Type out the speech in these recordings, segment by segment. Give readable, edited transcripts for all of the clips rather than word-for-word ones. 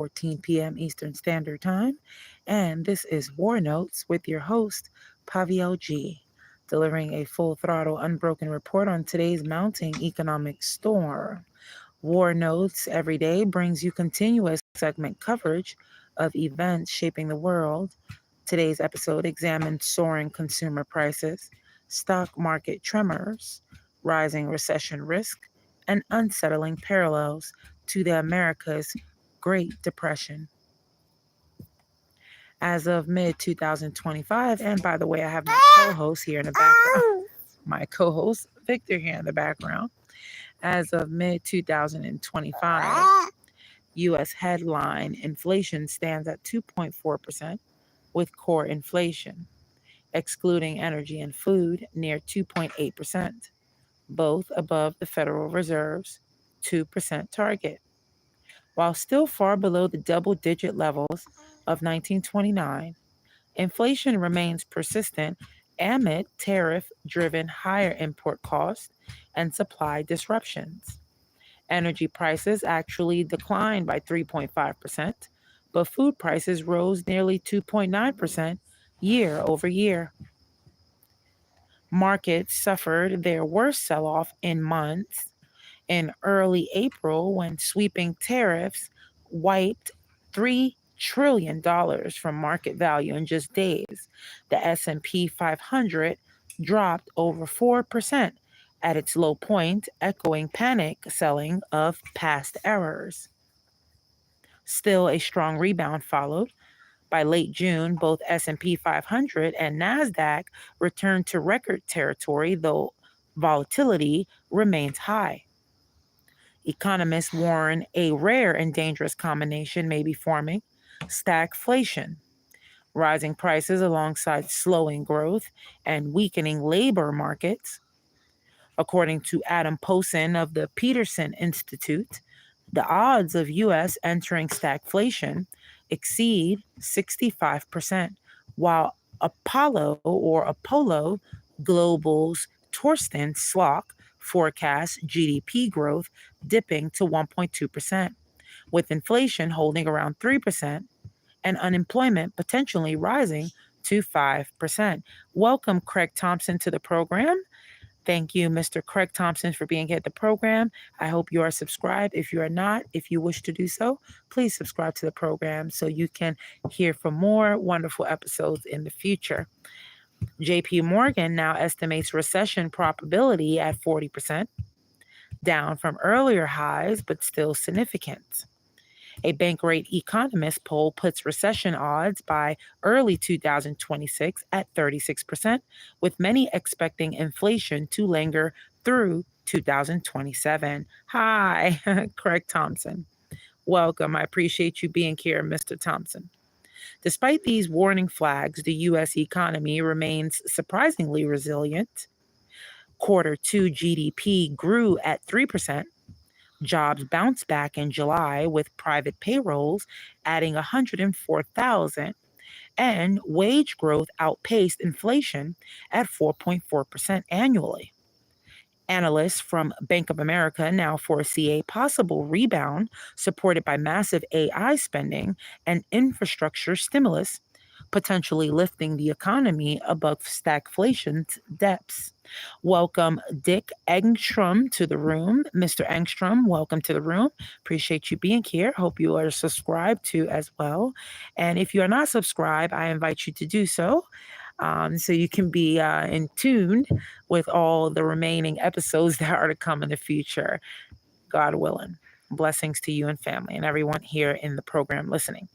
14 p.m. Eastern Standard Time. And this is War Notes with your host, Pavio G, delivering a full throttle, unbroken report on today's mounting economic storm. War Notes every day brings you continuous segment coverage of events shaping the world. Today's episode examines soaring consumer prices, stock market tremors, rising recession risk, and unsettling parallels to the America's Great Depression. As of mid 2025, and by the way, I have my co host here in the background, my co host Victor here in the background. As of mid 2025, U.S. headline inflation stands at 2.4%, with core inflation, excluding energy and food, near 2.8%, both above the Federal Reserve's 2% target. While still far below the double digit levels of 1929, inflation remains persistent amid tariff driven higher import costs and supply disruptions. Energy prices actually declined by 3.5%, but food prices rose nearly 2.9% year over year. Markets suffered their worst sell off in months in early April when sweeping tariffs wiped $3 trillion from market value in just days. The S&P 500 dropped over 4% at its low point, echoing panic selling of past errors. Still, a strong rebound followed. By late June, both S&P 500 and Nasdaq returned to record territory, though volatility remains high. Economists warn a rare and dangerous combination may be forming: stagflation, rising prices alongside slowing growth and weakening labor markets. According to Adam Posen of the Peterson Institute, the odds of U.S. entering stagflation exceed 65%, while Apollo Global's Torsten Slock forecasts GDP growth dipping to 1.2%, with inflation holding around 3% and unemployment potentially rising to 5%. Welcome, Craig Thompson, to the program. Thank you, Mr. Craig Thompson, for being here at the program. I hope you are subscribed. If you are not, if you wish to do so, please subscribe to the program so you can hear from more wonderful episodes in the future. JP Morgan now estimates recession probability at 40%, down from earlier highs, but still significant. A Bankrate economist poll puts recession odds by early 2026 at 36%, with many expecting inflation to linger through 2027. Hi, Craig Thompson. Welcome. I appreciate you being here, Mr. Thompson. Despite these warning flags, the U.S. economy remains surprisingly resilient. Quarter two GDP grew at 3%. Jobs bounced back in July, with private payrolls adding 104,000, and wage growth outpaced inflation at 4.4% annually. Analysts from Bank of America now foresee a possible rebound supported by massive AI spending and infrastructure stimulus, potentially lifting the economy above stagflation's depths. Welcome, Dick Engstrom, to the room. Mr. Engstrom, welcome to the room. Appreciate you being here. Hope you are subscribed to as well. And if you are not subscribed, I invite you to do so. So you can be in tune with all the remaining episodes that are to come in the future, God willing. Blessings to you and family and everyone here in the program listening.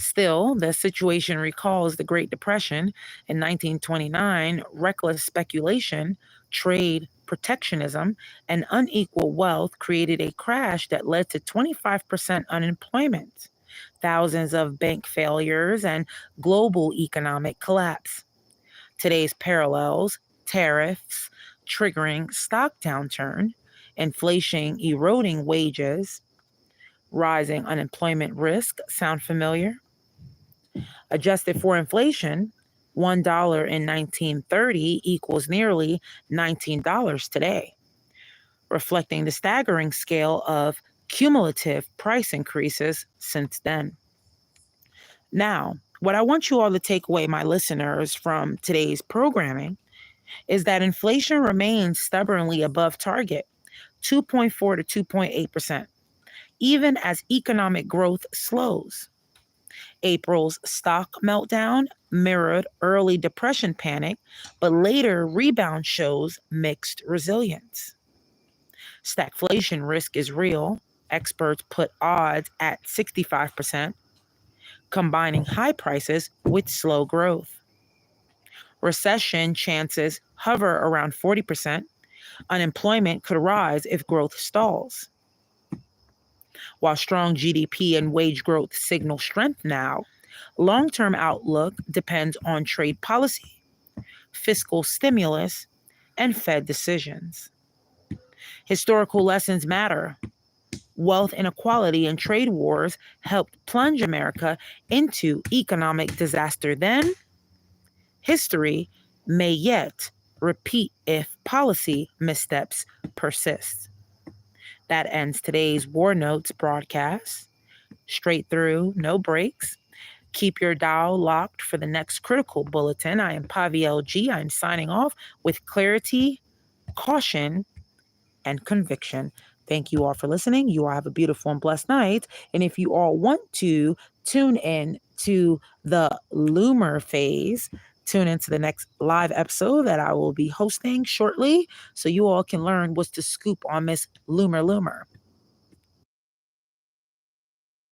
Still, the situation recalls the Great Depression in 1929. Reckless speculation, trade protectionism, and unequal wealth created a crash that led to 25% unemployment, thousands of bank failures, and global economic collapse. Today's parallels: tariffs triggering stock downturn, inflation eroding wages, rising unemployment risk. Sound familiar? Adjusted for inflation, $1 in 1930 equals nearly $19 today, reflecting the staggering scale of cumulative price increases since then. Now, what I want you all to take away, my listeners, from today's programming is that inflation remains stubbornly above target, 2.4 to 2.8%, even as economic growth slows. April's stock meltdown mirrored early depression panic, but later rebound shows mixed resilience. Stagflation risk is real. Experts put odds at 65%, combining high prices with slow growth. Recession chances hover around 40%. Unemployment could rise if growth stalls. While strong GDP and wage growth signal strength now, long term outlook depends on trade policy, fiscal stimulus, and Fed decisions. Historical lessons matter. Wealth inequality and trade wars helped plunge America into economic disaster then. History may yet repeat if policy missteps persist. That ends today's War Notes broadcast. Straight through, no breaks. Keep your dial locked for the next critical bulletin. I am Pavi LG. I'm signing off with clarity, caution, and conviction. Thank you all for listening. You all have a beautiful and blessed night. And if you all want to tune in to the Loomer phase, tune into the next live episode that I will be hosting shortly so you all can learn what's the scoop on Miss Loomer.